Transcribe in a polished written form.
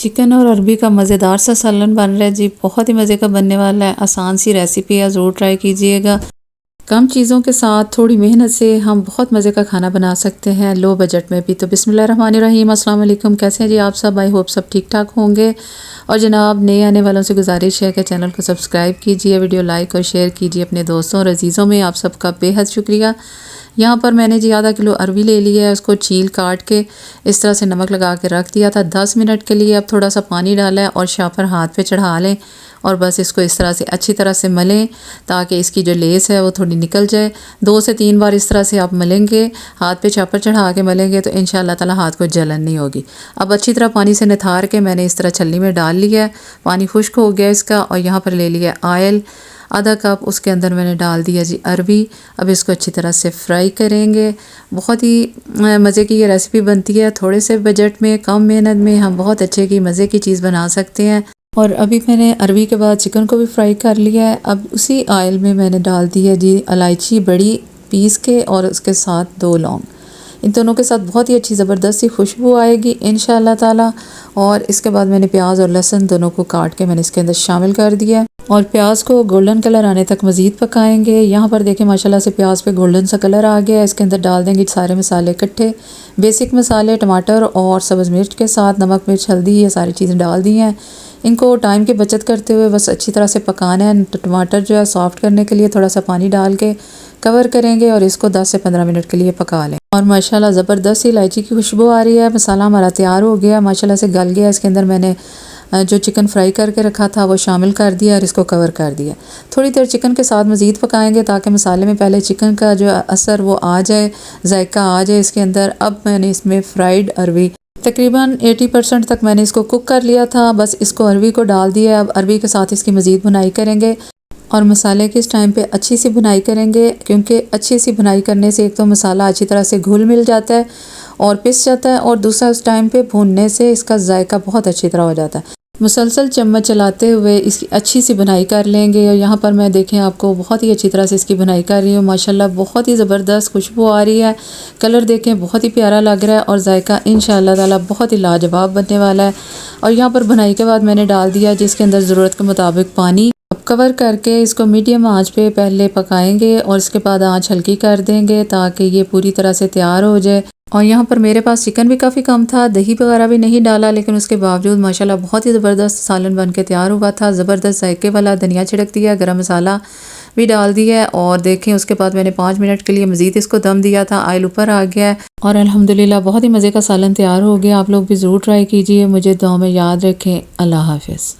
Chicken और अरबी का मज़ेदार सा सालन बन रहा है जी। बहुत ही मज़े का बनने वाला है। आसान सी रेसिपी है, ज़रूर ट्राई कीजिएगा। कम चीज़ों के साथ थोड़ी मेहनत से हम बहुत मज़े का खाना बना सकते हैं, लो बजट में भी। तो बिस्मिल्लाहिर्रहमानिर्रहीम, अस्सलाम वालेकुम। कैसे हैं जी आप सब? आई होप सब ठीक ठाक होंगे। और जनाब, नए आने वालों से गुजारिश है कि चैनल को सब्सक्राइब कीजिए, वीडियो लाइक और शेयर कीजिए अपने दोस्तों और अजीज़ों में। आप सबका बेहद शुक्रिया। यहाँ पर मैंने जी आधा किलो अरवी ले लिया है, उसको छील काट के इस तरह से नमक लगा के रख दिया था 10 मिनट के लिए। अब थोड़ा सा पानी डाला है और शापर हाथ पे चढ़ा लें और बस इसको इस तरह से अच्छी तरह से मलें ताकि इसकी जो लेस है वो थोड़ी निकल जाए। 2 से 3 बार इस तरह से आप मलेंगे, हाथ पे छापर चढ़ा के मलेंगे तो इंशाअल्लाह ताला हाथ को जलन नहीं होगी। अब अच्छी तरह पानी से निथार के मैंने इस तरह छलनी में डाल लिया है। पानी खुश्क हो गया इसका। और यहाँ पर ले लिया ऑयल आधा कप, उसके अंदर मैंने डाल दिया जी अरवी। अब इसको अच्छी तरह से फ्राई करेंगे। बहुत ही मज़े की ये रेसिपी बनती है। थोड़े से बजट में, कम मेहनत में हम बहुत अच्छे की मज़े की चीज़ बना सकते हैं। और अभी मैंने अरवी के बाद चिकन को भी फ्राई कर लिया है। अब उसी ऑयल में मैंने डाल दी है जी इलायची बड़ी पीस के और उसके साथ 2 लौंग। इन दोनों के साथ बहुत ही अच्छी ज़बरदस्त सी खुशबू आएगी इंशाअल्लाह ताला। और इसके बाद मैंने प्याज और लहसुन दोनों को काट के मैंने इसके अंदर शामिल कर दिया और प्याज को गोल्डन कलर आने तक मज़ीद पकाएंगे। यहाँ पर देखें माशाल्लाह से प्याज पे गोल्डन सा कलर आ गया है। इसके अंदर डाल देंगे सारे मसाले इकट्ठे, बेसिक मसाले, टमाटर और सब्ज़ मिर्च के साथ नमक, मिर्च, हल्दी, ये सारी चीज़ें डाल दी हैं। इनको टाइम की बचत करते हुए बस अच्छी तरह से पकाना है। टमाटर जो है सॉफ्ट करने के लिए थोड़ा सा पानी डाल के कवर करेंगे और इसको 10 से 15 मिनट के लिए पका लें। और माशाल्लाह ज़बरदस्त इलायची की खुशबू आ रही है। मसाला हमारा तैयार हो गया, माशाल्लाह से गल गया। इसके अंदर मैंने जो चिकन फ्राई करके रखा था वो शामिल कर दिया और इसको कवर कर दिया। थोड़ी देर चिकन के साथ मज़ीद पकाएंगे ताकि मसाले में पहले चिकन का जो असर वो आ जाए, जायका आ जाए इसके अंदर। अब मैंने इसमें फ्राइड अरवी तकरीबन 80% तक मैंने इसको कुक कर लिया था। बस इसको अरवी को डाल दिया। अब अरवी के साथ इसकी मज़ीद भुनाई करेंगे और मसाले के इस टाइम पे अच्छी सी भुनाई करेंगे, क्योंकि अच्छी सी भुनाई करने से एक तो मसाला अच्छी तरह से घुल मिल जाता है और पिस जाता है, और दूसरा उस टाइम पे भूनने से इसका जायका बहुत अच्छी तरह हो जाता है। मुसलसल चम्मच चलाते हुए इसकी अच्छी सी भुनाई कर लेंगे। और यहाँ पर मैं देखें आपको बहुत ही अच्छी तरह से इसकी भुनाई कर रही हूँ। माशाल्लाह बहुत ही ज़बरदस्त खुशबू आ रही है। कलर देखें बहुत ही प्यारा लग रहा है और जायका इंशाअल्लाह ताला बहुत ही लाजवाब बनने वाला है। और यहाँ पर भुनाई के बाद मैंने डाल दिया जिसके अंदर ज़रूरत के मुताबिक पानी। अब कवर करके इसको मीडियम आंच पे पहले पकाएंगे और इसके बाद आंच हल्की कर देंगे ताकि ये पूरी तरह से तैयार हो जाए। और यहाँ पर मेरे पास चिकन भी काफ़ी कम था, दही वगैरह भी नहीं डाला, लेकिन उसके बावजूद माशाल्लाह बहुत ही ज़बरदस्त सालन बन के तैयार हुआ था। ज़बरदस्त जायके वाला धनिया छिड़क दिया, गरम मसाला भी डाल दिया है। और देखें उसके बाद मैंने 5 मिनट के लिए मज़ीद इसको दम दिया था। ऑयल ऊपर आ गया है और अल्हम्दुलिल्लाह बहुत ही मज़े का सालन तैयार हो गया। आप लोग भी ज़रूर ट्राई कीजिए। मुझे दुआ में याद रखें। अल्लाह हाफ़िज़।